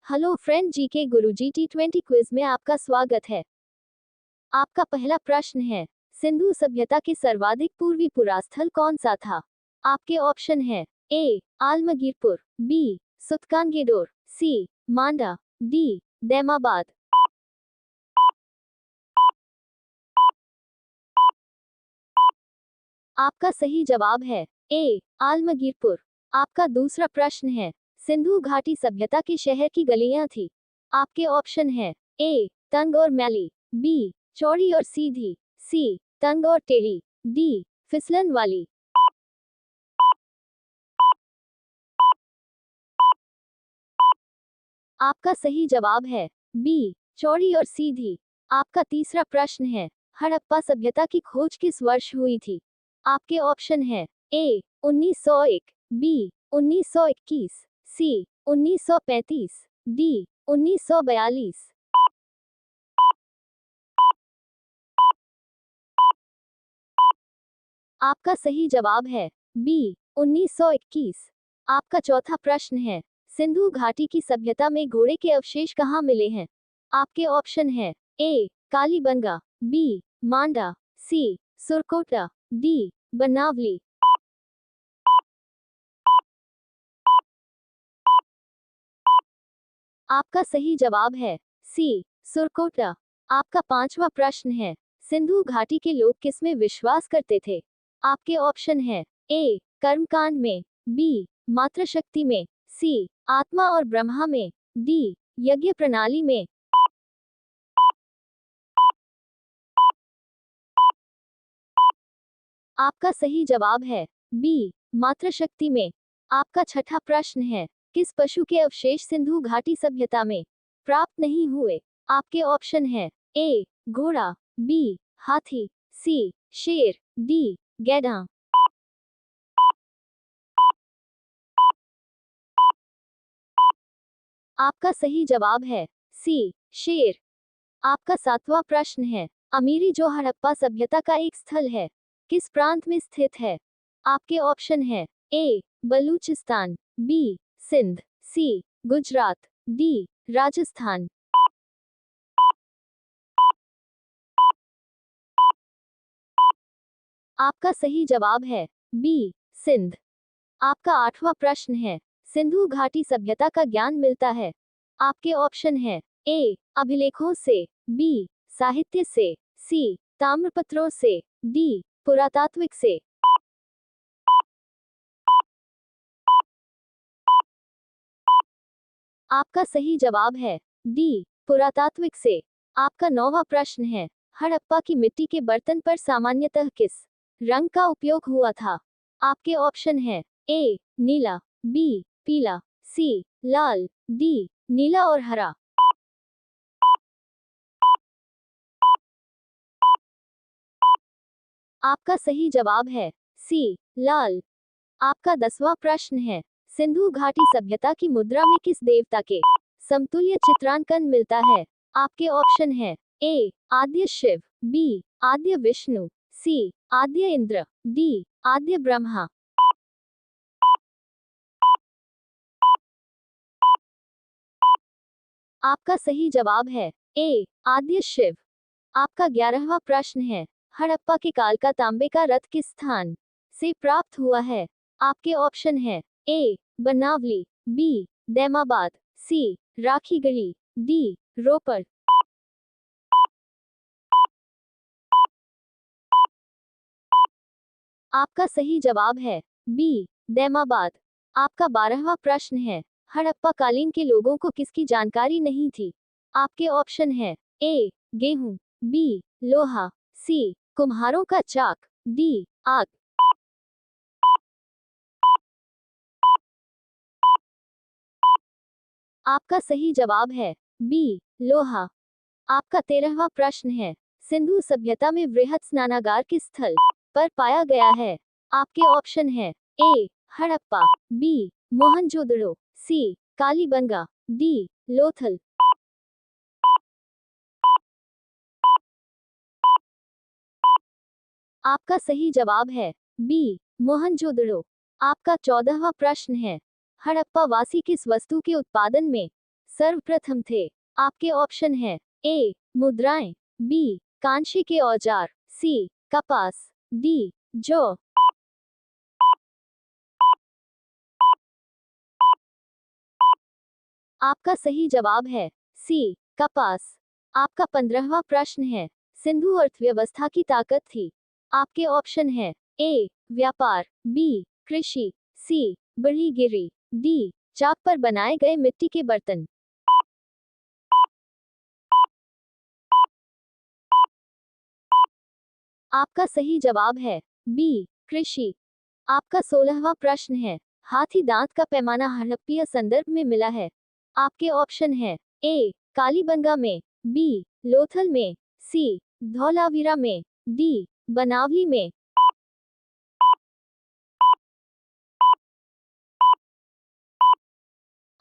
Hello friend, GK गुरुजी T20 quiz में आपका स्वागत है। आपका पहला प्रश्न है, सिंधु सभ्यता के सर्वाधिक पूर्वी पुरास्थल कौन सा था? आपके ऑप्शन है ए आलमगीरपुर, बी सुतकानगेडोर, सी मांडा, डी दैमाबाद। आपका सही जवाब है ए आलमगीरपुर। आपका दूसरा प्रश्न है, सिंधु घाटी सभ्यता के शहर की गलियां थी। आपके ऑप्शन है ए तंग और मैली, बी चौड़ी और सीधी, सी तंग और टेढ़ी, डी फिसलन वाली। आपका सही जवाब है बी चौड़ी और सीधी। आपका तीसरा प्रश्न है, हड़प्पा सभ्यता की खोज किस वर्ष हुई थी? आपके ऑप्शन है ए 1901, बी 1921, सी 1935, डी 1942। आपका सही जवाब है बी 1921। आपका चौथा प्रश्न है, सिंधु घाटी की सभ्यता में घोड़े के अवशेष कहाँ मिले हैं? आपके ऑप्शन है ए कालीबंगा, बी मांडा, सी सुरकोटा, डी बनावली। आपका सही जवाब है सी सुरकोटा। आपका पांचवा प्रश्न है, सिंधु घाटी के लोग किसमें विश्वास करते थे? आपके ऑप्शन है ए कर्मकांड में, बी मातृशक्ति में, सी आत्मा और ब्रह्मा में, डी यज्ञ प्रणाली में। आपका सही जवाब है बी मातृशक्ति में। आपका छठा प्रश्न है, किस पशु के अवशेष सिंधु घाटी सभ्यता में प्राप्त नहीं हुए? आपके ऑप्शन है ए घोड़ा, बी हाथी, सी शेर, डी गैंडा। आपका सही जवाब है सी शेर। आपका सातवां प्रश्न है, अमीरी जो हड़प्पा सभ्यता का एक स्थल है, किस प्रांत में स्थित है? आपके ऑप्शन है ए बलूचिस्तान, बी सिंध, सी गुजरात, डी राजस्थान। आपका सही जवाब है बी सिंध। आपका आठवां प्रश्न है, सिंधु घाटी सभ्यता का ज्ञान मिलता है। आपके ऑप्शन है ए अभिलेखों से, बी साहित्य से, सी ताम्रपत्रों से, डी पुरातात्विक से। आपका सही जवाब है डी पुरातात्विक से। आपका नौवां प्रश्न है, हड़प्पा की मिट्टी के बर्तन पर सामान्यतः किस रंग का उपयोग हुआ था? आपके ऑप्शन है ए नीला, बी पीला, सी लाल, डी नीला और हरा। आपका सही जवाब है सी लाल। आपका 10वां प्रश्न है, सिंधु घाटी सभ्यता की मुद्रा में किस देवता के समतुल्य चित्रांकन मिलता है? आपके ऑप्शन है ए आद्य शिव, बी आद्य विष्णु, सी आद्य इंद्र, डी आद्य ब्रह्मा। आपका सही जवाब है ए आद्य शिव। आपका 11वां प्रश्न है, हड़प्पा के काल का तांबे का रथ किस स्थान से प्राप्त हुआ है? आपके ऑप्शन है ए बनावली, बी दैमाबाद, सी राखीगढ़ी, डी रोपड़। आपका सही जवाब है बी दैमाबाद। आपका 12वां प्रश्न है, हड़प्पा कालीन के लोगों को किसकी जानकारी नहीं थी? आपके ऑप्शन है ए गेहूं, बी लोहा, सी कुम्हारों का चाक, डी आग। आपका सही जवाब है बी लोहा। आपका 13वां प्रश्न है, सिंधु सभ्यता में वृहत स्नानागार किस स्थल पर पाया गया है? आपके ऑप्शन है ए हड़प्पा, बी मोहनजोदड़ो, सी कालीबंगा, डी लोथल। आपका सही जवाब है बी मोहनजोदड़ो। आपका 14वां प्रश्न है, हड़प्पा वासी किस वस्तु के उत्पादन में सर्वप्रथम थे। आपके ऑप्शन है ए मुद्राएं, बी कांशी के औजार, सी कपास, डी जौ। आपका सही जवाब है सी कपास। आपका 15वां प्रश्न है, सिंधु अर्थव्यवस्था की ताकत थी। आपके ऑप्शन है ए व्यापार, बी कृषि, सी बड़ी गिरी, डी चाक पर बनाए गए मिट्टी के बर्तन। आपका सही जवाब है बी कृषि। आपका 16वां प्रश्न है, हाथी दांत का पैमाना हड़प्पीय संदर्भ में मिला है। आपके ऑप्शन है ए कालीबंगा में, बी लोथल में, सी धौलावीरा में, डी बनावली में।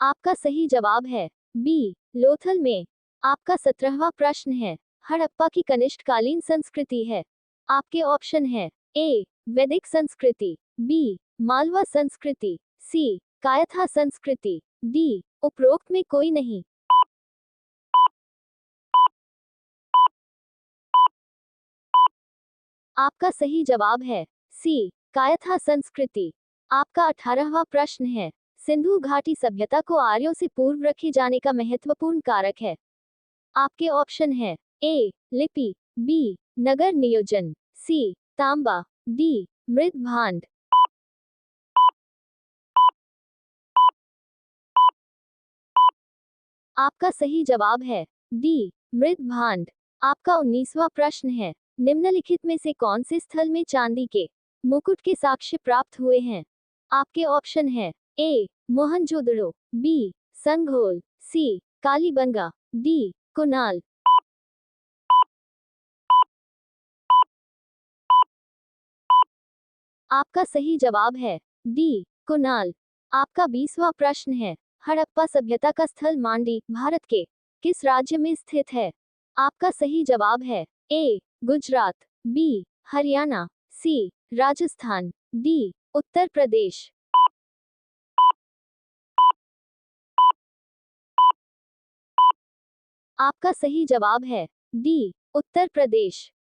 आपका सही जवाब है बी लोथल में। आपका 17वां प्रश्न है, हड़प्पा की कनिष्ठकालीन संस्कृति है। आपके ऑप्शन है ए वैदिक संस्कृति, बी मालवा संस्कृति, सी कायथा संस्कृति, डी उपरोक्त में कोई नहीं। आपका सही जवाब है सी कायथा संस्कृति। आपका 18वां प्रश्न है, सिंधु घाटी सभ्यता को आर्यों से पूर्व रखे जाने का महत्वपूर्ण कारक है। आपके ऑप्शन है ए लिपि, बी नगर नियोजन, सी तांबा, डी मृद भांड। आपका सही जवाब है डी मृद भांड। आपका 19वां प्रश्न है, निम्नलिखित में से कौन से स्थल में चांदी के मुकुट के साक्ष्य प्राप्त हुए हैं। आपके ऑप्शन है ए मोहनजोदड़ो, बी संघोल, सी कालीबंगा, डी कुनाल। आपका सही जवाब है डी कुनाल। आपका 20वां प्रश्न है, हड़प्पा सभ्यता का स्थल मांडी भारत के किस राज्य में स्थित है। आपका सही जवाब है ए गुजरात, बी हरियाणा, सी राजस्थान, डी उत्तर प्रदेश। आपका सही जवाब है डी उत्तर प्रदेश।